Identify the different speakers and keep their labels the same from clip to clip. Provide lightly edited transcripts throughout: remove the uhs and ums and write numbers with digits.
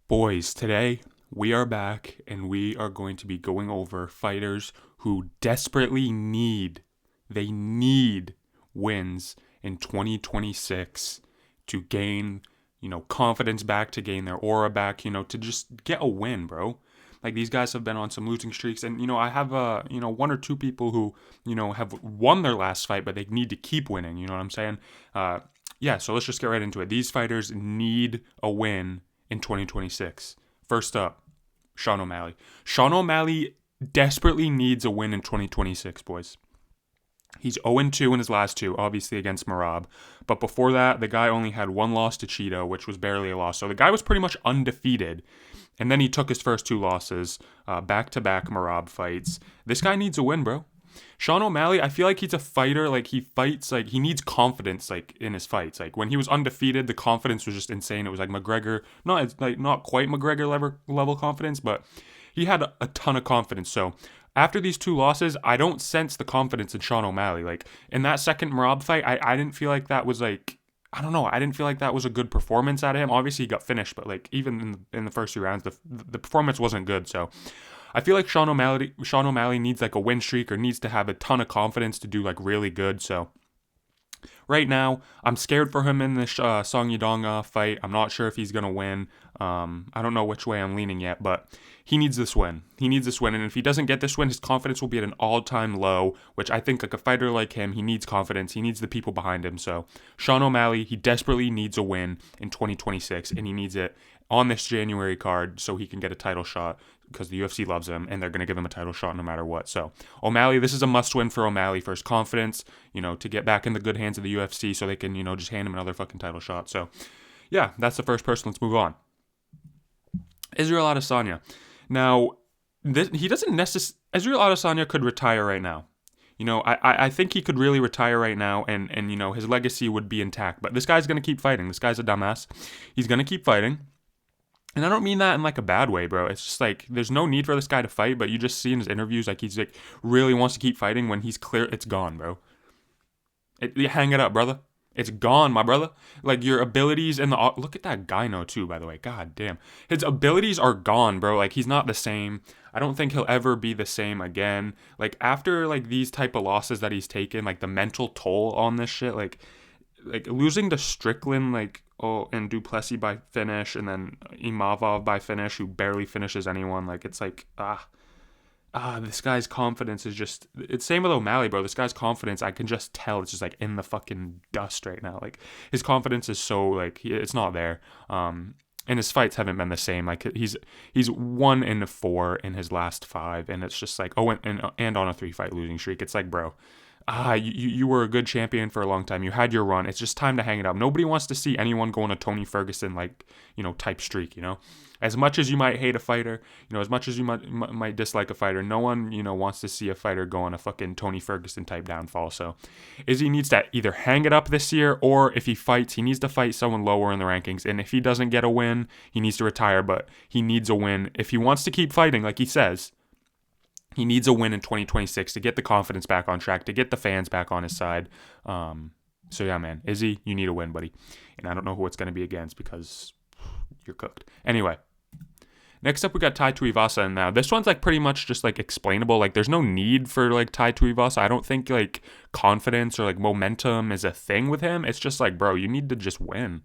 Speaker 1: Boys, today we are back and we are going to be going over fighters who desperately need wins in 2026 to gain, confidence back, to gain their aura back, to just get a win, bro. Like these guys have been on some losing streaks, and I have one or two people who have won their last fight, but they need to keep winning. You know what I'm saying? Yeah. So let's just get right into it. These fighters need a win in 2026. First up, Sean O'Malley. Sean O'Malley desperately needs a win in 2026, boys. He's 0-2 in his last two, obviously against Merab. But before that, the guy only had one loss to Cheeto, which was barely a loss. So the guy was pretty much undefeated. And then he took his first two losses, back-to-back Merab fights. This guy needs a win, bro. Sean O'Malley, I feel like he's a fighter. Like he fights, like he needs confidence, like in his fights. Like when he was undefeated, the confidence was just insane. It was like McGregor, not quite McGregor level confidence, but he had a ton of confidence. So after these two losses, I don't sense the confidence in Sean O'Malley. Like in that second Merab fight, I didn't feel like that was like, I don't know. I didn't feel like that was a good performance out of him. Obviously, he got finished, but like even in the first two rounds, the performance wasn't good. So I feel like Sean O'Malley needs like a win streak or needs to have a ton of confidence to do like really good. So right now, I'm scared for him in this Song Yadong fight. I'm not sure if he's going to win. I don't know which way I'm leaning yet, but he needs this win. He needs this win. And if he doesn't get this win, his confidence will be at an all-time low, which I think like a fighter like him, he needs confidence. He needs the people behind him. So Sean O'Malley, he desperately needs a win in 2026, and he needs it on this January card so he can get a title shot because the UFC loves him and they're going to give him a title shot no matter what. So O'Malley, this is a must win for O'Malley for his confidence, to get back in the good hands of the UFC so they can, just hand him another fucking title shot. So yeah, that's the first person. Let's move on. Israel Adesanya. Now, he doesn't necessarily. Israel Adesanya could retire right now. I think he could really retire right now, and his legacy would be intact. But this guy's gonna keep fighting. This guy's a dumbass. He's gonna keep fighting. And I don't mean that in like a bad way, bro. It's just like there's no need for this guy to fight, but you just see in his interviews like he's like really wants to keep fighting when he's clear it's gone, bro. Hang it up, brother. It's gone, my brother. Like your abilities and the look at that gyno too, by the way. God damn, his abilities are gone, bro. Like he's not the same. I don't think he'll ever be the same again. Like after like these type of losses that he's taken, like the mental toll on this shit, like losing to Strickland, and Duplessis by finish, and then Imavov by finish, who barely finishes anyone. Like it's like this guy's confidence is just, it's same with O'Malley, bro. This guy's confidence, I can just tell it's just like in the fucking dust right now. Like his confidence is so like it's not there. And his fights haven't been the same. Like he's 1-4 in his last five, and it's just like and on a 3-fight losing streak. It's like, bro, you were a good champion for a long time. You had your run. It's just time to hang it up. Nobody wants to see anyone go on a Tony Ferguson type streak. As much as you might hate a fighter, as much as you might dislike a fighter, no one wants to see a fighter go on a fucking Tony Ferguson type downfall. So Izzy needs to either hang it up this year, or if he fights, he needs to fight someone lower in the rankings. And if he doesn't get a win, he needs to retire. But he needs a win if he wants to keep fighting, like he says. He needs a win in 2026 to get the confidence back on track, to get the fans back on his side. So yeah, man, Izzy, you need a win, buddy. And I don't know who it's going to be against because you're cooked. Anyway, next up we got Tai Tuivasa, and now this one's like pretty much just like explainable. Like there's no need for like Tai Tuivasa. I don't think like confidence or like momentum is a thing with him. It's just like, bro, you need to just win.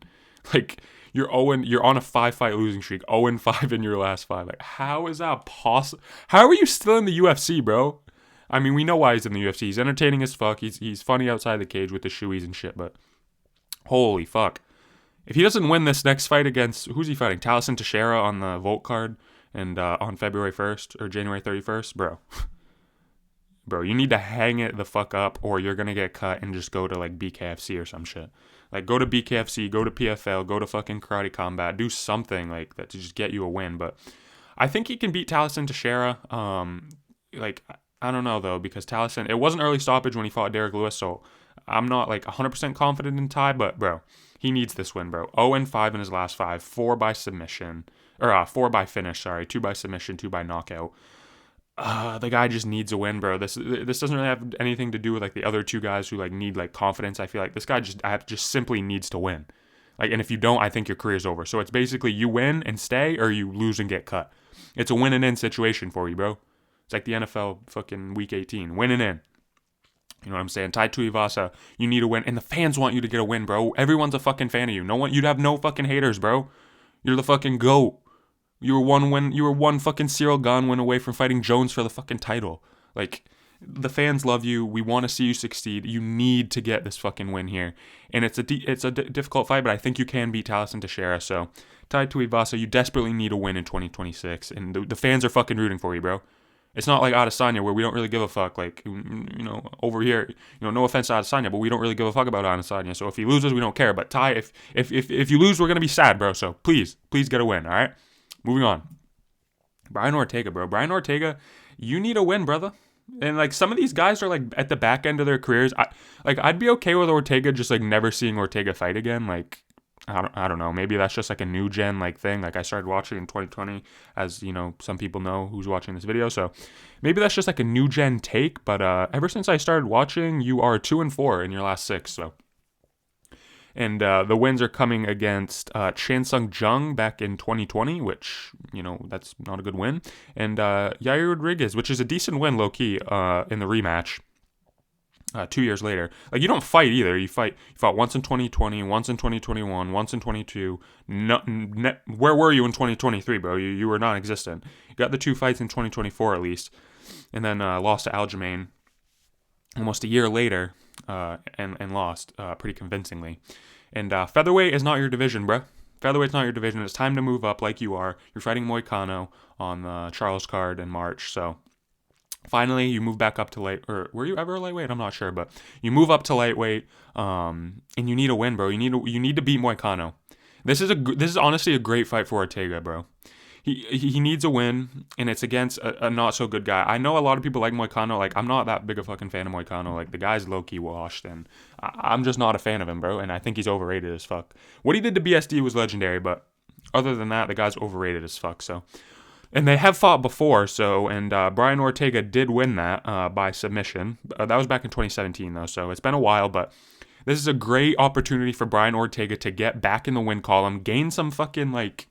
Speaker 1: Like you're on a 5-fight losing streak, 0-5 in your last five. Like how is that possible? How are you still in the UFC, bro? I mean, we know why he's in the UFC. He's entertaining as fuck. He's funny outside the cage with the shoeies and shit, but holy fuck. If he doesn't win this next fight against, who's he fighting? Talison Teixeira on the Volt card and on February 1st or January 31st, bro. Bro, you need to hang it the fuck up, or you're gonna get cut and just go to like BKFC or some shit. Like go to BKFC, go to PFL, go to fucking Karate Combat, do something like that to just get you a win. But I think he can beat Talison Teixeira. Like I don't know though, because Talison, it wasn't early stoppage when he fought Derek Lewis, so I'm not like 100% confident in Tai, but bro, he needs this win, bro. 0-5 in his last five, 4 by submission, or 4 by finish, sorry, 2 by submission, 2 by knockout. The guy just needs a win, bro. This doesn't really have anything to do with like the other two guys who like need like confidence. I feel like this guy just simply needs to win. Like, and if you don't, I think your career's over. So it's basically you win and stay, or you lose and get cut. It's a win and in situation for you, bro. It's like the NFL fucking week 18, win and in. You know what I'm saying? Tai Tuivasa, you need a win, and the fans want you to get a win, bro. Everyone's a fucking fan of you. No one, you'd have no fucking haters, bro. You're the fucking GOAT. You were one fucking Cyril Gane win away from fighting Jones for the fucking title. Like, the fans love you. We want to see you succeed. You need to get this fucking win here, and it's a difficult fight, but I think you can beat Talison Teixeira. So, Tai Tuivasa, you desperately need a win in 2026, and the fans are fucking rooting for you, bro. It's not like Adesanya where we don't really give a fuck. Like, you know, over here, you know, no offense to Adesanya, but we don't really give a fuck about Adesanya. So if he loses, we don't care. But Tai, if you lose, we're gonna be sad, bro. So please get a win. All right. Moving on. Brian Ortega, bro. Brian Ortega, you need a win, brother. And like some of these guys are like at the back end of their careers. I'd be okay with Ortega just like never seeing Ortega fight again. Like, I don't know. Maybe that's just like a new gen like thing. Like I started watching in 2020, as you know, some people know who's watching this video. So maybe that's just like a new gen take. But ever since I started watching, you are 2-4 in your last 6. So, and the wins are coming against Chan Sung Jung back in 2020, which, you know, that's not a good win, and Yair Rodriguez, which is a decent win low key in the rematch. 2 years later, like you don't fight either. You fought once in 2020, once in 2021, once in 22. Where were you in 2023, bro? You were non-existent. You got the 2 fights in 2024 at least, and then lost to Aljamain almost a year later, and lost pretty convincingly. And featherweight is not your division, bro. Featherweight's not your division. It's time to move up like you are. You're fighting Moicano on the Charles card in March, so. Finally, you move back up to light, or were you ever lightweight? I'm not sure, but you move up to lightweight, and you need a win, bro. You need to beat Moicano. This is honestly a great fight for Ortega, bro. He needs a win, and it's against a not so good guy. I know a lot of people like Moicano. Like I'm not that big a fucking fan of Moicano. Like the guy's low key washed, and I'm just not a fan of him, bro. And I think he's overrated as fuck. What he did to BSD was legendary, but other than that, the guy's overrated as fuck. So. And they have fought before, and Brian Ortega did win that by submission. That was back in 2017, though, so it's been a while, but this is a great opportunity for Brian Ortega to get back in the win column, gain some fucking, like,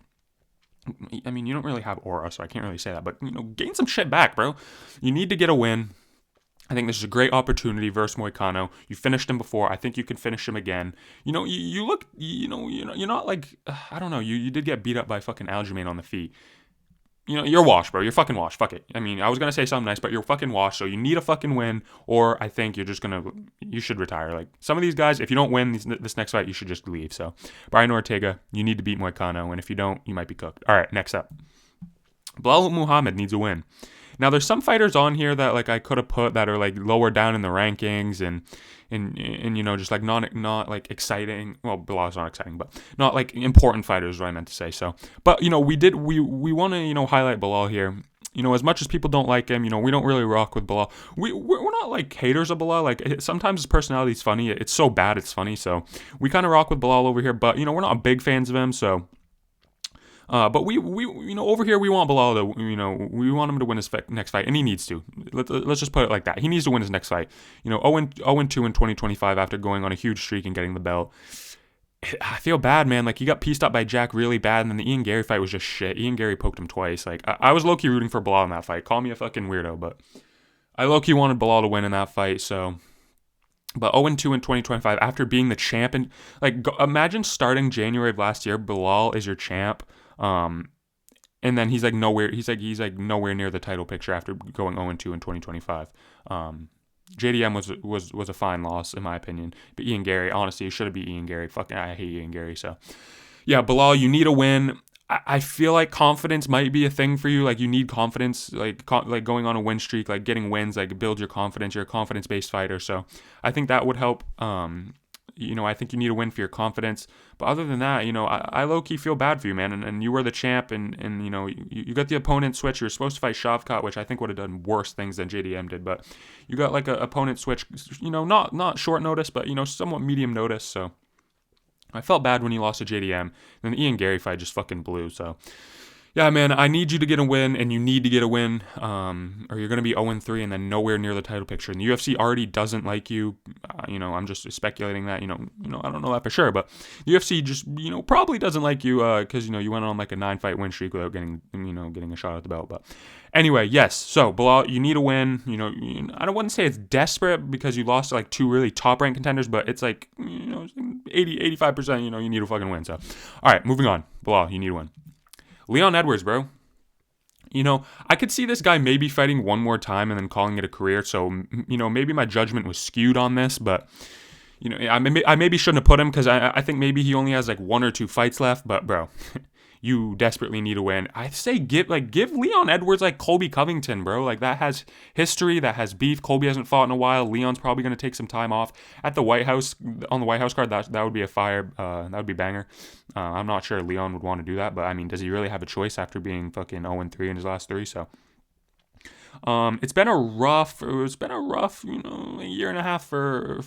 Speaker 1: I mean, you don't really have aura, so I can't really say that, but, you know, gain some shit back, bro. You need to get a win. I think this is a great opportunity versus Moicano. You finished him before. I think you can finish him again. You know, you look, you know, you're not like, I don't know, you did get beat up by fucking Aljamain on the feet. You know, you're washed, bro. You're fucking washed. Fuck it. I mean, I was going to say something nice, but you're fucking washed, so you need a fucking win, or I think you should retire. Like, some of these guys, if you don't win this next fight, you should just leave. So, Brian Ortega, you need to beat Moicano, and if you don't, you might be cooked. All right, next up. Belal Muhammad needs a win. Now, there's some fighters on here that, like, I could have put that are, like, lower down in the rankings and you know, just, like, not like, exciting. Well, Belal's not exciting, but not, like, important fighters is what I meant to say. So, but, you know, we want to, you know, highlight Belal here. You know, as much as people don't like him, you know, we don't really rock with Belal. We're not, like, haters of Belal. Like, sometimes his personality is funny. It's so bad it's funny. So, we kind of rock with Belal over here. But, you know, we're not big fans of him, so... but we you know, over here we want Belal to, you know, we want him to win his next fight, and he needs to. Let's just put it like that. He needs to win his next fight. You know, 0-2 in 2025 after going on a huge streak and getting the belt. I feel bad, man. Like, he got pieced up by Jack really bad, and then the Ian Gary fight was just shit. Ian Gary poked him twice. Like, I was low-key rooting for Belal in that fight. Call me a fucking weirdo, but I low-key wanted Belal to win in that fight, so... But 0-2 in 2025 after being the champ, and like imagine starting January of last year, Belal is your champ, and then he's like nowhere near the title picture after going 0-2 in 2025. JDM was a fine loss in my opinion, but Ian Gary, honestly, it should have been Ian Gary. Fucking, I hate Ian Gary. So yeah, Belal, you need a win. I feel like confidence might be a thing for you. Like, you need confidence, like going on a win streak, like getting wins, like build your confidence. You're a confidence-based fighter, so I think that would help. You know, I think you need a win for your confidence. But other than that, you know, I low-key feel bad for you, man. And you were the champ, and you know, you got the opponent switch. You were supposed to fight Shavkat, which I think would have done worse things than JDM did. But you got like a opponent switch, you know, not short notice, but, you know, somewhat medium notice, so... I felt bad when he lost to JDM. Then the Ian Gary fight just fucking blew. So, Yeah, man, I need you to get a win, and you need to get a win, or you're going to be 0-3 and then nowhere near the title picture. And the UFC already doesn't like you. I'm just speculating that, I don't know that for sure, but the UFC just, probably doesn't like you because, you went on like a 9-fight win streak without getting a shot at the belt. But anyway, yes, so Belal, you need a win. I don't want to say it's desperate because you lost to like two really top-ranked contenders, but it's like, 85%, you need a fucking win. So, all right, moving on. Belal, you need a win. Leon Edwards, bro. I could see this guy maybe fighting one more time and then calling it a career. So, maybe my judgment was skewed on this, but, I maybe shouldn't have put him because I think maybe he only has like 1 or 2 fights left. But, bro, you desperately need a win. I say give Leon Edwards like Colby Covington, bro. Like that has history, that has beef. Colby hasn't fought in a while. Leon's probably going to take some time off at the White House on the White House card. That would be a fire. That would be banger. I'm not sure Leon would want to do that, but I mean, does he really have a choice after being fucking 0-3 in his last 3? So. It's been a rough, a year and a half for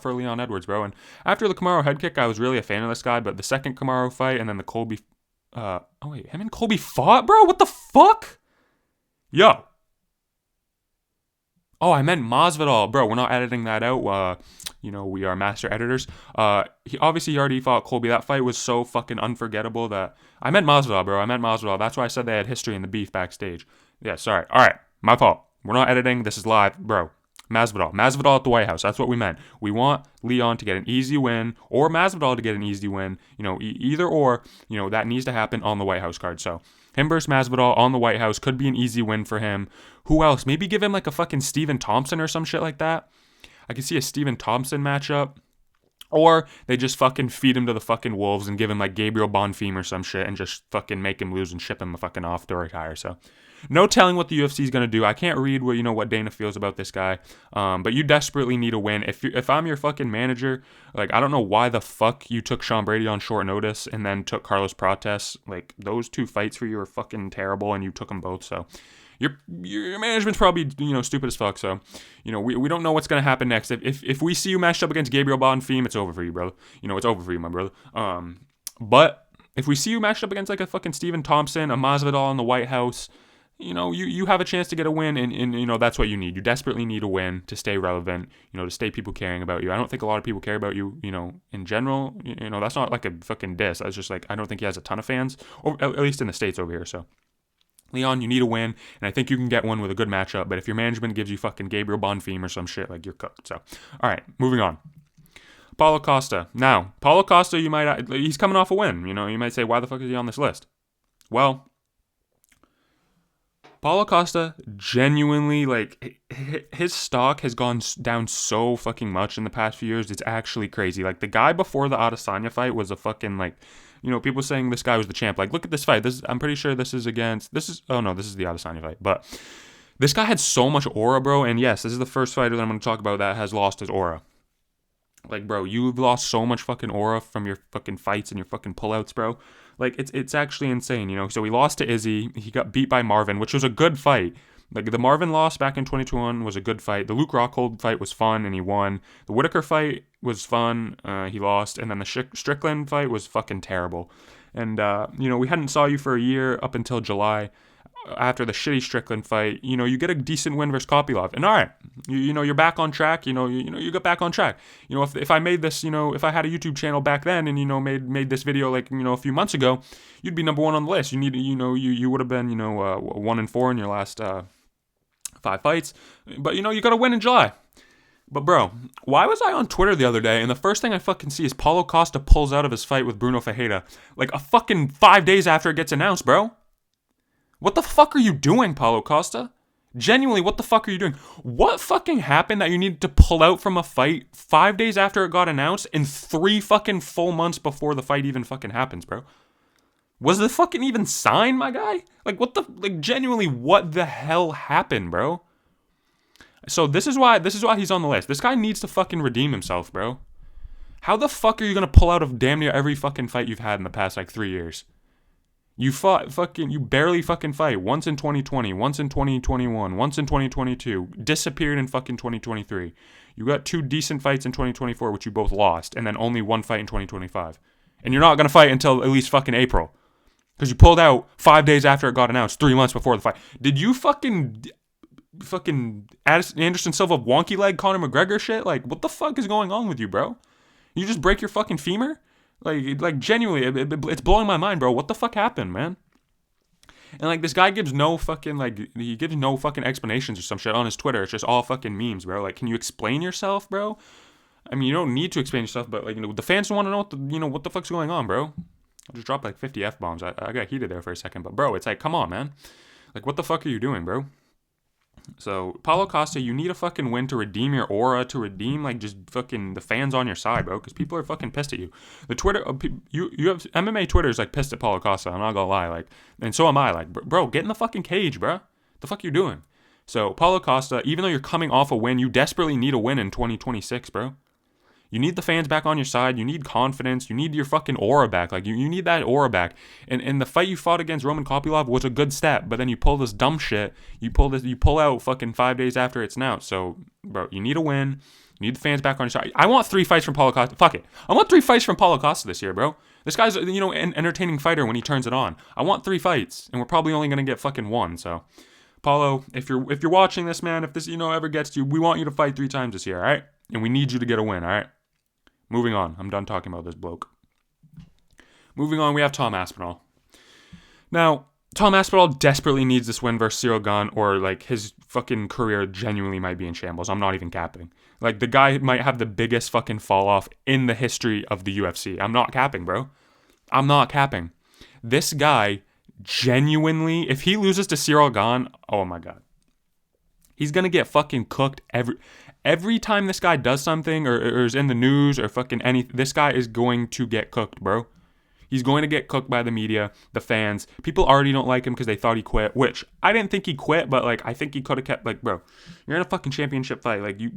Speaker 1: Leon Edwards, bro. And after the Kamaru head kick, I was really a fan of this guy. But the second Kamaru fight and then the Colby, him and Colby fought, bro. What the fuck? Yo. Oh, I meant Masvidal, bro. We're not editing that out. We are master editors. He already fought Colby. That fight was so fucking unforgettable that I meant Masvidal, bro. I meant Masvidal. That's why I said they had history in the beef backstage. Yeah, sorry. All right. My fault. We're not editing. This is live. Bro, Masvidal at the White House. That's what we meant. We want Leon to get an easy win or Masvidal to get an easy win. Either or, that needs to happen on the White House card. So him versus Masvidal on the White House could be an easy win for him. Who else? Maybe give him like a fucking Stephen Thompson or some shit like that. I could see a Stephen Thompson matchup. Or they just fucking feed him to the fucking wolves and give him like Gabriel Bonfim or some shit and just fucking make him lose and ship him fucking off to retire. So no telling what the UFC is going to do. I can't read what Dana feels about this guy. But you desperately need a win. If I'm your fucking manager, like I don't know why the fuck you took Sean Brady on short notice and then took Carlos Prates. Like those 2 fights for you are fucking terrible and you took them both. So your management's probably stupid as fuck. So we don't know what's gonna happen next. If we see you matched up against Gabriel Bonfim, it's over for you, brother. It's over for you, my brother. But if we see you matched up against like a fucking Stephen Thompson, a Masvidal in the White House, you have a chance to get a win, and that's what you need. You desperately need a win to stay relevant. To stay people caring about you. I don't think a lot of people care about you. In general. That's not like a fucking diss. That's just like I don't think he has a ton of fans, or at least in the States over here. So. Leon, you need a win, and I think you can get one with a good matchup, but if your management gives you fucking Gabriel Bonfim or some shit, like, you're cooked. So, all right, moving on. Paulo Costa. Now, Paulo Costa, he's coming off a win. You might say, why the fuck is he on this list? Well, Paulo Costa genuinely, like, his stock has gone down so fucking much in the past few years. It's actually crazy. Like, the guy before the Adesanya fight was a fucking, like, people saying this guy was the champ. Like, look at this fight. I'm pretty sure this is the Adesanya fight. But this guy had so much aura, bro. And yes, this is the first fighter that I'm going to talk about that has lost his aura. Like, bro, you've lost so much fucking aura from your fucking fights and your fucking pullouts, bro. Like, it's actually insane, So he lost to Izzy. He got beat by Marvin, which was a good fight. Like, the Marvin loss back in 2021 was a good fight. The Luke Rockhold fight was fun, and he won. The Whitaker fight was fun. He lost. And then the Strickland fight was fucking terrible. And, we hadn't saw you for a year up until July. After the shitty Strickland fight, you get a decent win versus Kopylov. And all right, you're back on track. You get back on track. If I made this, if I had a YouTube channel back then and, made this video like, a few months ago, you'd be number 1 on the list. You would have been, 1-4 in your last 5 fights. But, you got to win in July. But, bro, why was I on Twitter the other day and the first thing I fucking see is Paulo Costa pulls out of his fight with Bruno Ferreira like a fucking 5 days after it gets announced, bro? What the fuck are you doing, Paulo Costa? Genuinely, what the fuck are you doing? What fucking happened that you needed to pull out from a fight 5 days after it got announced and 3 fucking full months before the fight even fucking happens, bro? Was the fucking even signed, my guy? Genuinely, what the hell happened, bro? So this is why he's on the list. This guy needs to fucking redeem himself, bro. How the fuck are you gonna pull out of damn near every fucking fight you've had in the past, 3 years? You barely fucking fight. Once in 2020, once in 2021, once in 2022. Disappeared in fucking 2023. You got 2 decent fights in 2024, which you both lost. And then only 1 fight in 2025. And you're not going to fight until at least fucking April. Because you pulled out 5 days after it got announced, 3 months before the fight. Did you fucking Anderson Silva wonky leg Conor McGregor shit? Like, what the fuck is going on with you, bro? You just break your fucking femur? Like genuinely, it's blowing my mind, bro. What the fuck happened, man? And like this guy gives no fucking he gives no fucking explanations or some shit on his Twitter. It's just all fucking memes, bro. Like, can you explain yourself, bro? I mean, you don't need to explain yourself, but like, the fans want to know what the fuck's going on, bro. I just dropped like 50 F-bombs. I got heated there for a second, but bro, it's like, come on, man. Like, what the fuck are you doing, bro? So, Paulo Costa, you need a fucking win to redeem your aura, to redeem, like, just fucking the fans on your side, bro, because people are fucking pissed at you. The Twitter, you have, MMA Twitter is, like, pissed at Paulo Costa, I'm not gonna lie, like, and so am I, like, bro, get in the fucking cage, bro. The fuck you doing? So, Paulo Costa, even though you're coming off a win, you desperately need a win in 2026, bro. You need the fans back on your side. You need confidence. You need your fucking aura back. Like, you need that aura back. And the fight you fought against Roman Kopylov was a good step, but then you pull this dumb shit. You pull out fucking 5 days after it's announced. So, bro, you need a win. You need the fans back on your side. I want 3 fights from Paulo Costa. Fuck it. I want 3 fights from Paulo Costa this year, bro. This guy's, an entertaining fighter when he turns it on. I want 3 fights, and we're probably only going to get fucking 1, so... Paulo, if you're watching this, man, if this, ever gets to you, we want you to fight 3 times this year, all right? And we need you to get a win, all right? Moving on. I'm done talking about this bloke. Moving on, we have Tom Aspinall. Now, Tom Aspinall desperately needs this win versus Ciryl Gane, or, like, his fucking career genuinely might be in shambles. I'm not even capping. Like, the guy might have the biggest fucking fall off in the history of the UFC. I'm not capping, bro. I'm not capping. This guy genuinely, if he loses to Ciryl Gane, oh my god. He's gonna get fucking cooked every time this guy does something or is in the news or fucking anything. This guy is going to get cooked, bro. He's going to get cooked by the media, the fans. People already don't like him because they thought he quit, which I didn't think he quit, but like I think he could have kept. Like, bro, you're in a fucking championship fight. Like, you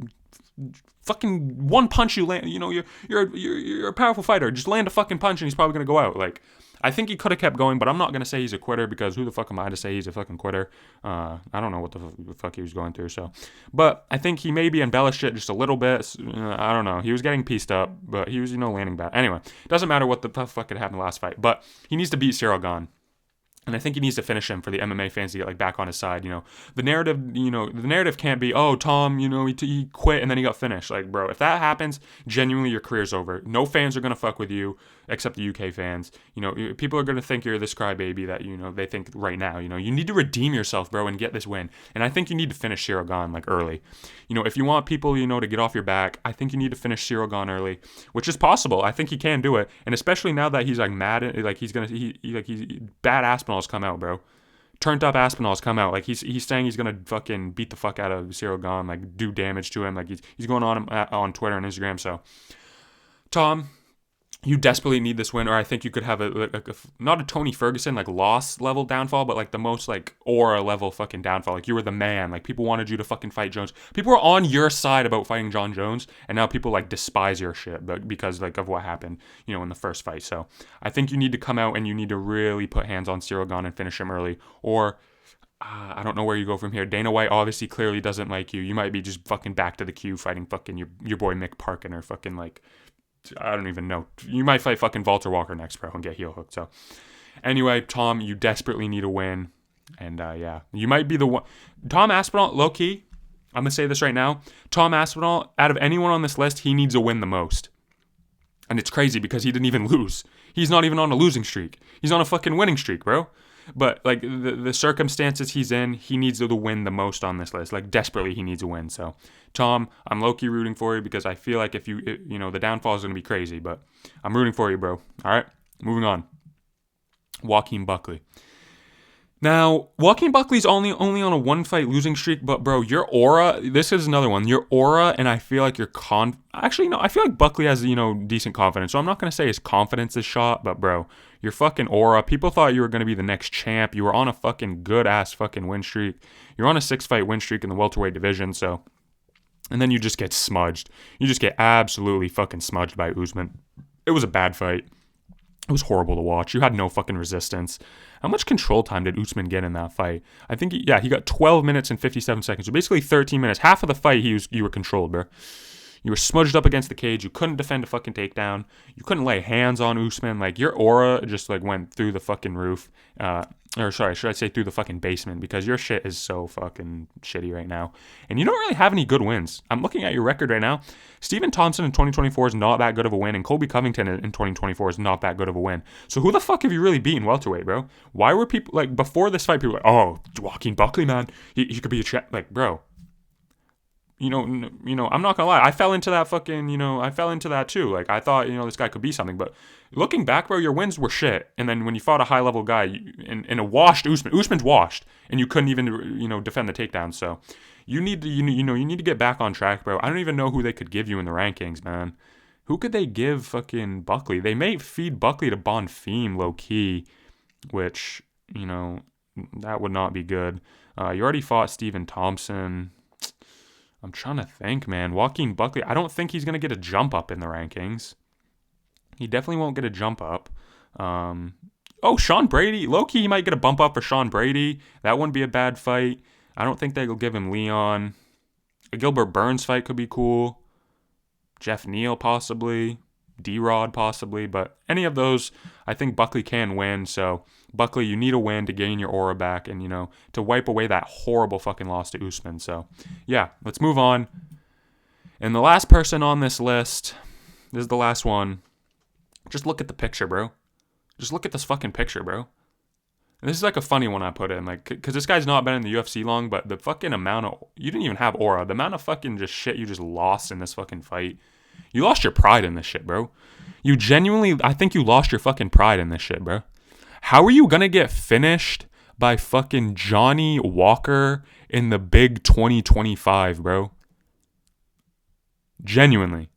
Speaker 1: fucking one punch you land. You're a powerful fighter. Just land a fucking punch and he's probably gonna go out. Like, I think he could have kept going, but I'm not going to say he's a quitter because who the fuck am I to say he's a fucking quitter? I don't know what the fuck he was going through. So, but I think he maybe embellished it just a little bit. I don't know. He was getting pieced up, but he was, landing back. Anyway, doesn't matter what the fuck had happened last fight, but he needs to beat Ciryl Gane. And I think he needs to finish him for the MMA fans to get back on his side. The narrative can't be, oh, Tom, he quit and then he got finished. Like, bro, if that happens, genuinely your career's over. No fans are gonna fuck with you except the UK fans. People are gonna think you're this crybaby that they think right now. You need to redeem yourself, bro, and get this win. And I think you need to finish Ciryl Gane early. If you want people to get off your back, I think you need to finish Ciryl Gane early, which is possible. I think he can do it, and especially now that he's mad, he's bad Aspinall's come out, bro. Turned up Aspinall's come out. He's saying he's gonna fucking beat the fuck out of Ciryl Gane, do damage to him. He's going on Twitter and Instagram. So, Tom, you desperately need this win, or I think you could have not a Tony Ferguson loss level downfall, but the most aura level fucking downfall. You were the man. People wanted you to fucking fight Jones. People were on your side about fighting Jon Jones, and now people despise your shit, but because of what happened, in the first fight. So I think you need to come out and you need to really put hands on Ciryl Gane and finish him early, or I don't know where you go from here. Dana White obviously clearly doesn't like you. You might be just fucking back to the queue fighting fucking your boy Mick Parkin or fucking I don't even know. You might fight fucking Walter Walker next, bro, and get heel hooked. So, anyway, Tom, you desperately need a win. And, yeah, you might be the one. Tom Aspinall, low-key, I'm going to say this right now. Tom Aspinall, out of anyone on this list, he needs a win the most. And it's crazy because he didn't even lose. He's not even on a losing streak. He's on a fucking winning streak, bro. But, the circumstances he's in, he needs to win the most on this list. Desperately, he needs a win. So, Tom, I'm low-key rooting for you because I feel like if the downfall is going to be crazy. But I'm rooting for you, bro. All right? Moving on. Joaquin Buckley. Now, Joaquin Buckley's only on a 1-fight losing streak, but bro, your aura, this is another one. Your aura, and I feel like actually, no, I feel like Buckley has, decent confidence. So I'm not going to say his confidence is shot, but bro, your fucking aura, people thought you were going to be the next champ. You were on a fucking good-ass fucking win streak. You're on a 6-fight win streak in the welterweight division, so. And then you just get smudged. You just get absolutely fucking smudged by Usman. It was a bad fight. It was horrible to watch. You had no fucking resistance. How much control time did Usman get in that fight? I think, he got 12 minutes and 57 seconds. So basically 13 minutes. Half of the fight, you were controlled, bro. You were smudged up against the cage. You couldn't defend a fucking takedown. You couldn't lay hands on Usman. Like, your aura just, like, went through the fucking roof. Or sorry, should I say through the fucking basement, because your shit is so fucking shitty right now. And you don't really have any good wins. I'm looking at your record right now. Stephen Thompson in 2024 is not that good of a win, and Colby Covington in 2024 is not that good of a win. So who the fuck have you really beaten welterweight, bro? Why were people, like, before this fight, people were like, oh, Joaquin Buckley, man, he could be a like, bro. You know, I'm not gonna lie. I fell into that fucking, I fell into that too. Like, I thought, this guy could be something. But looking back, bro, your wins were shit. And then when you fought a high level guy, in a washed Usman's washed, and you couldn't even, defend the takedown. So you need to, you need to get back on track, bro. I don't even know who they could give you in the rankings, man. Who could they give fucking Buckley? They may feed Buckley to Bonfim low key, which, that would not be good. You already fought Stephen Thompson. I'm trying to think, man. Joaquin Buckley, I don't think he's going to get a jump up in the rankings. He definitely won't get a jump up. Sean Brady. Low-key, he might get a bump up for Sean Brady. That wouldn't be a bad fight. I don't think they'll give him Leon. A Gilbert Burns fight could be cool. Jeff Neal, possibly. D-Rod, possibly. But any of those, I think Buckley can win. So, Buckley, you need a win to gain your aura back and, to wipe away that horrible fucking loss to Usman. So, yeah, let's move on. And the last person on this list, this is the last one. Just look at the picture, bro. Just look at this fucking picture, bro. And this is like a funny one I put in, like, because this guy's not been in the UFC long, but the fucking amount of, you didn't even have aura. The amount of fucking just shit you just lost in this fucking fight. You lost your pride in this shit, bro. You genuinely, I think you lost your fucking pride in this shit, bro. How are you gonna get finished by fucking Johnny Walker in the big 2025, bro? Genuinely.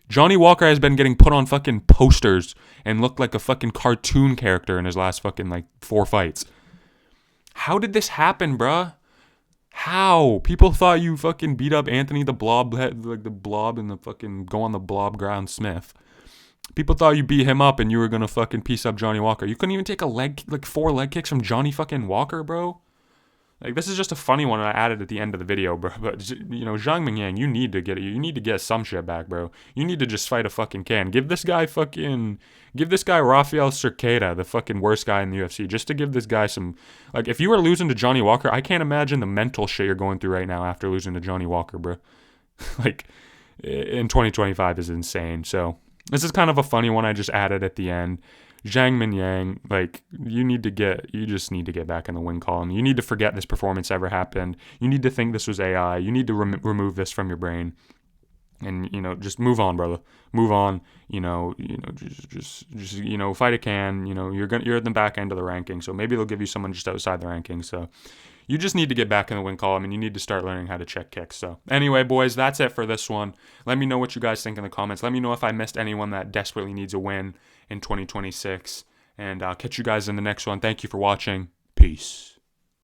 Speaker 1: Johnny Walker has been getting put on fucking posters and looked like a fucking cartoon character in his last fucking, 4 fights. How did this happen, bruh? How? People thought you fucking beat up Anthony the Blob, like the Blob and the fucking go on the Blob ground Smith. People thought you beat him up and you were gonna fucking piece up Johnny Walker. You couldn't even take 4 leg kicks from Johnny fucking Walker, bro. Like, this is just a funny one I added at the end of the video, bro. But, Zhang Mingyang, you need to get some shit back, bro. You need to just fight a fucking can. Give this guy Rafael Cerqueira, the fucking worst guy in the UFC, just to give this guy some, like, if you were losing to Johnny Walker, I can't imagine the mental shit you're going through right now after losing to Johnny Walker, bro. Like, in 2025 is insane. So, this is kind of a funny one I just added at the end. Zhang Mingyang, like, you just need to get back in the win column. You need to forget this performance ever happened. You need to think this was AI. You need to remove this from your brain. And, just move on, brother. Move on. Just fight a can. You're at the back end of the ranking. So maybe they'll give you someone just outside the ranking. So you just need to get back in the win column, and you need to start learning how to check kicks. So anyway, boys, that's it for this one. Let me know what you guys think in the comments. Let me know if I missed anyone that desperately needs a win in 2026. And I'll catch you guys in the next one. Thank you for watching. Peace.